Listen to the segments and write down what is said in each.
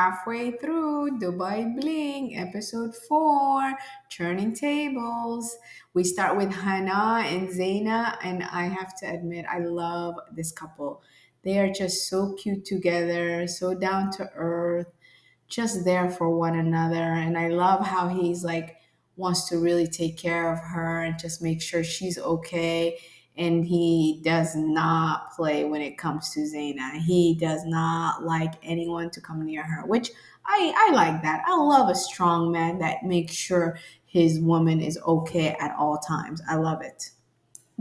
halfway through Dubai Bling, episode 4, Turning Tables. We start with Hana and Zaina, and I have to admit, I love this couple. They are just so cute together, so down to earth, just there for one another. And I love how he's like, wants to really take care of her and just make sure she's okay. And he does not play when it comes to Zaina. He does not like anyone to come near her, which I like that. I love a strong man that makes sure his woman is okay at all times. I love it.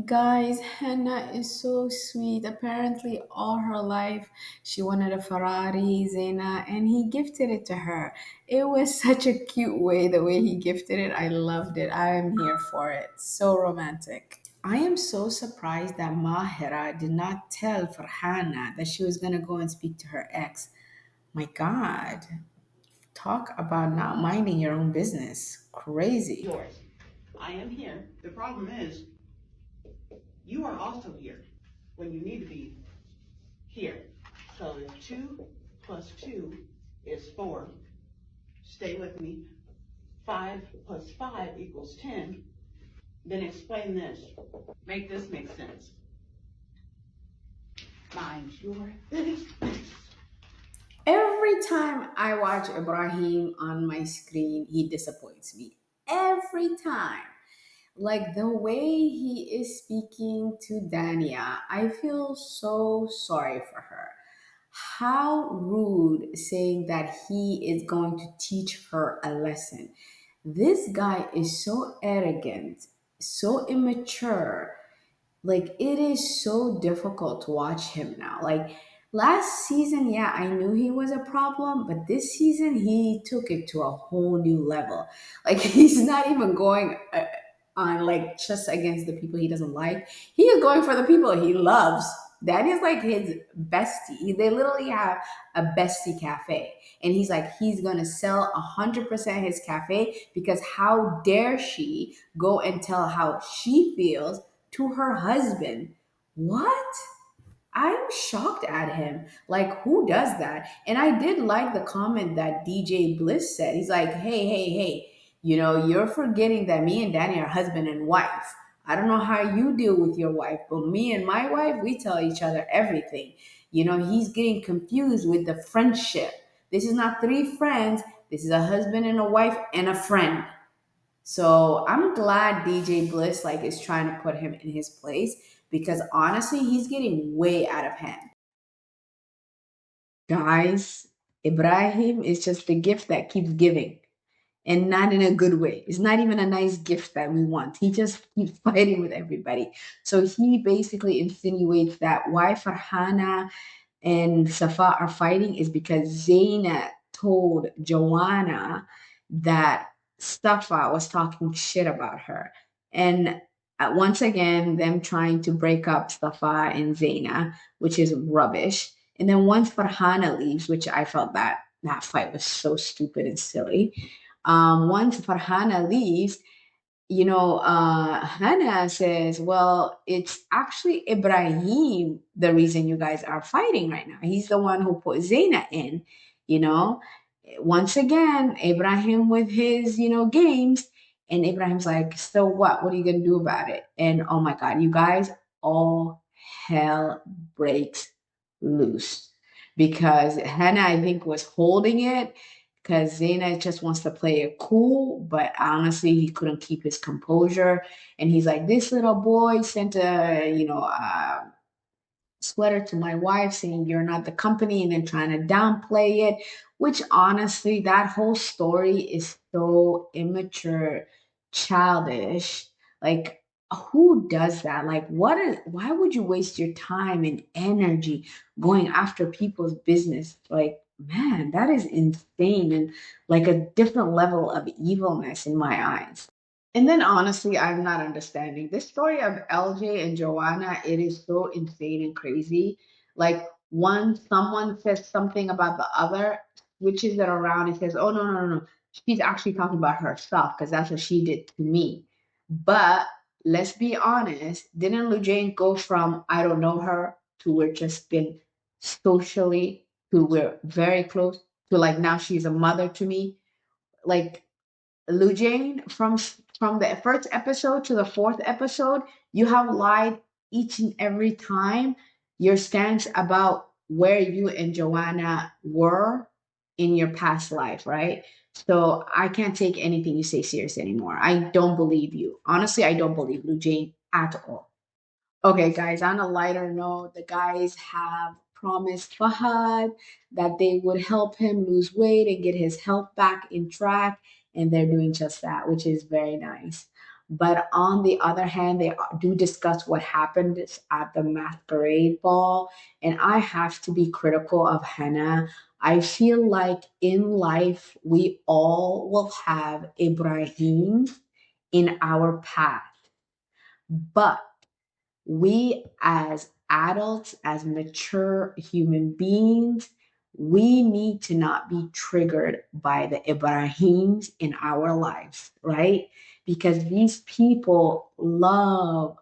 Guys, Hannah is so sweet. Apparently, all her life, she wanted a Ferrari, Zena, and he gifted it to her. It was such a cute way, the way he gifted it. I loved it. I am here for it. So romantic. I am so surprised that Mahira did not tell Farhana that she was going to go and speak to her ex. My God, talk about not minding your own business. Crazy. Yours. I am here. The problem is, you are also here when you need to be here. So if 2 plus 2 is 4, stay with me. 5 plus 5 equals 10. Then explain this. Make this make sense. Mind your business. Every time I watch Ibrahim on my screen, he disappoints me. Every time. Like the way he is speaking to Dania, I feel so sorry for her. How rude saying that he is going to teach her a lesson. This guy is so arrogant, so immature. Like it is so difficult to watch him now. Like last season, yeah, I knew he was a problem, but this season he took it to a whole new level. Like he's not even going on like just against the people he doesn't like. He is going for the people he loves. That is like his bestie. They literally have a bestie cafe, and he's like he's gonna sell 100% his cafe because how dare she go and tell how she feels to her husband. What? I'm shocked at him. Like, who does that? And I did like the comment that DJ Bliss said. He's like, hey, hey, hey, you're forgetting that me and Danny are husband and wife. I don't know how you deal with your wife, but me and my wife, we tell each other everything. He's getting confused with the friendship. This is not three friends. This is a husband and a wife and a friend. So I'm glad DJ Bliss like is trying to put him in his place because honestly, he's getting way out of hand. Guys, Ibrahim is just a gift that keeps giving and not in a good way. It's not even a nice gift that we want. He just keeps fighting with everybody. So he basically insinuates that why Farhana and Safa are fighting is because Zaina told Joanna that Safa was talking shit about her. And once again, them trying to break up Safa and Zaina, which is rubbish. And then once Farhana leaves, which I felt that fight was so stupid and silly. Once Farhana leaves, Hannah says, well, it's actually Ibrahim, the reason you guys are fighting right now. He's the one who put Zaina in, you know. Once again, Ibrahim with his, games. And Ibrahim's like, so what? What are you going to do about it? And oh my God, you guys, all hell breaks loose. Because Hannah, I think, was holding it because Zaina just wants to play it cool, but honestly, he couldn't keep his composure. And he's like, this little boy sent a sweater to my wife saying you're not the company and then trying to downplay it, which honestly, that whole story is so immature, childish. Like, who does that? Like, why would you waste your time and energy going after people's business? Like, man, that is insane and like a different level of evilness in my eyes. And then honestly, I'm not understanding this story of LJ and Joanna. It is so insane and crazy. Like one, someone says something about the other, switches it around and says, "Oh no, no, no, no. She's actually talking about herself because that's what she did to me." But let's be honest, didn't Loujain go from I don't know her to we're just been socially to we're very close to like now she's a mother to me. Like Loujain, from the first episode to the fourth episode, you have lied each and every time your stance about where you and Joanna were in your past life, right? So I can't take anything you say serious anymore. I don't believe you. Honestly, I don't believe Loujain at all. Okay, guys, on a lighter note, the guys have promised Fahad that they would help him lose weight and get his health back in track, and they're doing just that, which is very nice. But on the other hand, they do discuss what happened at the masquerade ball, and I have to be critical of Hannah. I feel like in life, we all will have Ibrahim in our path, but we as adults, as mature human beings, we need to not be triggered by the Ibrahims in our lives, right? Because these people love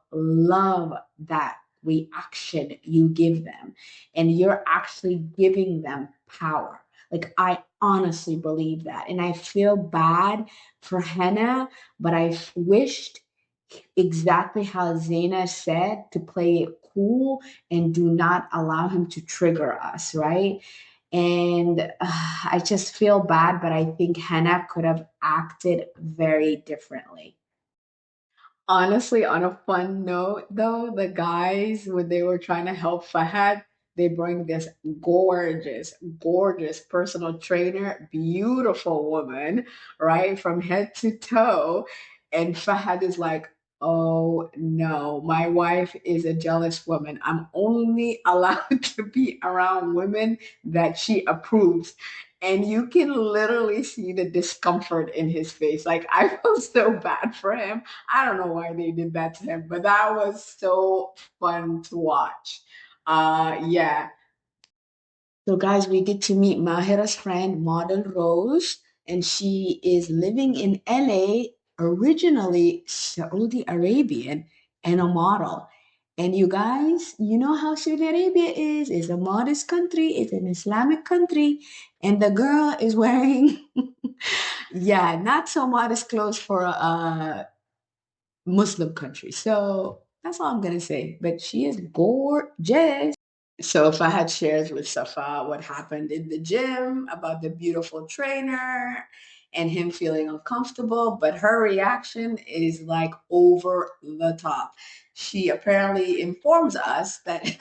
that reaction you give them, and you're actually giving them power. Like, I honestly believe that. And I feel bad for Hannah, but I wished exactly how Zaina said, to play it cool and do not allow him to trigger us, right? And I just feel bad, but I think Hannah could have acted very differently. Honestly, on a fun note, though, the guys, when they were trying to help Fahad, they bring this gorgeous personal trainer, beautiful woman, right, from head to toe. And Fahad is like, oh no, my wife is a jealous woman. I'm only allowed to be around women that she approves. And you can literally see the discomfort in his face. Like, I feel so bad for him. I don't know why they did that to him, but that was so fun to watch. Yeah. So, guys, we get to meet Mahira's friend, model Rose, and she is living in LA, originally Saudi Arabian, and a model. And you guys, you know how Saudi Arabia is a modest country, it's an Islamic country, and the girl is wearing, yeah, not so modest clothes for Muslim country. So that's all I'm gonna say. But she is gorgeous. So Fahad shares with Safa what happened in the gym about the beautiful trainer and him feeling uncomfortable, but her reaction is like over the top. She apparently informs us that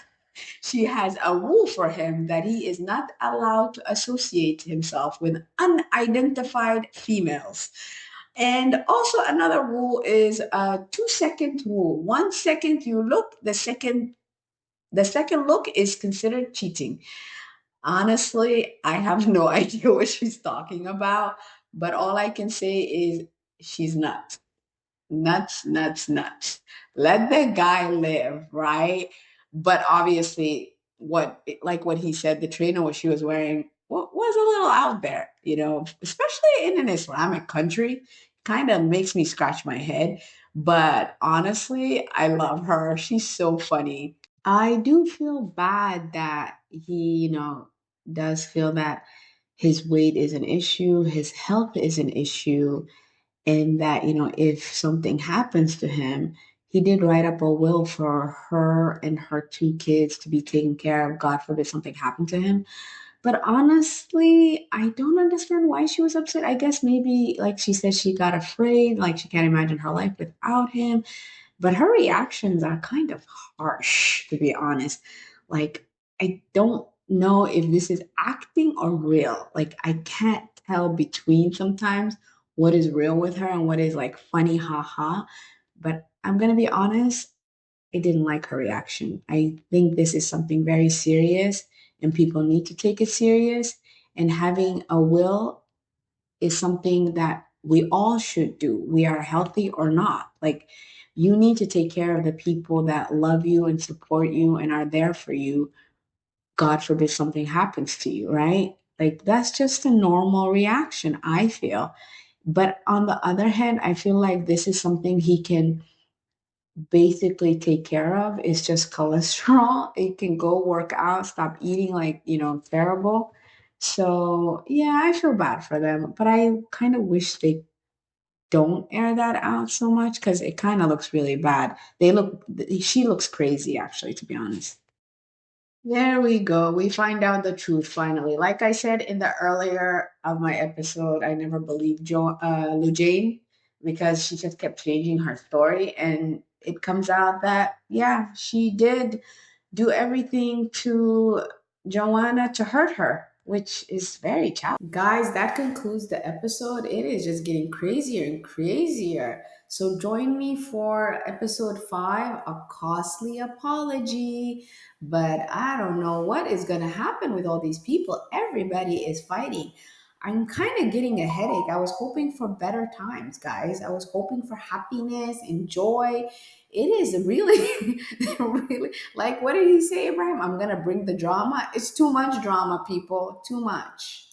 she has a rule for him that he is not allowed to associate himself with unidentified females. And also another rule is a 2 second rule. 1 second you look, the second look is considered cheating. Honestly, I have no idea what she's talking about, but all I can say is she's nuts. Nuts, nuts, nuts. Let the guy live, right? But obviously, what he said, the trainer what she was wearing was a little out there, especially in an Islamic country. Kind of makes me scratch my head. But honestly, I love her. She's so funny. I do feel bad that he, does feel that his weight is an issue, his health is an issue, and that, if something happens to him, he did write up a will for her and her two kids to be taken care of. God forbid something happened to him. But honestly, I don't understand why she was upset. I guess maybe, like she said, she got afraid, like she can't imagine her life without him. But her reactions are kind of harsh, to be honest. Like, I don't know if this is acting or real. Like, I can't tell between sometimes what is real with her and what is like funny, haha. But I'm going to be honest, I didn't like her reaction. I think this is something very serious and people need to take it serious. And having a will is something that we all should do. We are healthy or not. Like, you need to take care of the people that love you and support you and are there for you. God forbid something happens to you, right? Like, that's just a normal reaction, I feel. But on the other hand, I feel like this is something he can basically take care of. It's just cholesterol. It can go work out, stop eating like, terrible. So yeah, I feel bad for them, but I kind of wish they don't air that out so much because it kind of looks really bad. She looks crazy actually, to be honest. There we go. We find out the truth finally. Like I said in the earlier of my episode, I never believed Loujain because she just kept changing her story, and it comes out that yeah, she did do everything to Joanna to hurt her, which is very challenging. Guys, that concludes the episode. It is just getting crazier and crazier. So join me for episode 5, A Costly Apology. But I don't know what is going to happen with all these people. Everybody is fighting. I'm kind of getting a headache. I was hoping for better times, guys. I was hoping for happiness and joy. It is really, really like, what did he say, Abraham? I'm going to bring the drama. It's too much drama, people. Too much.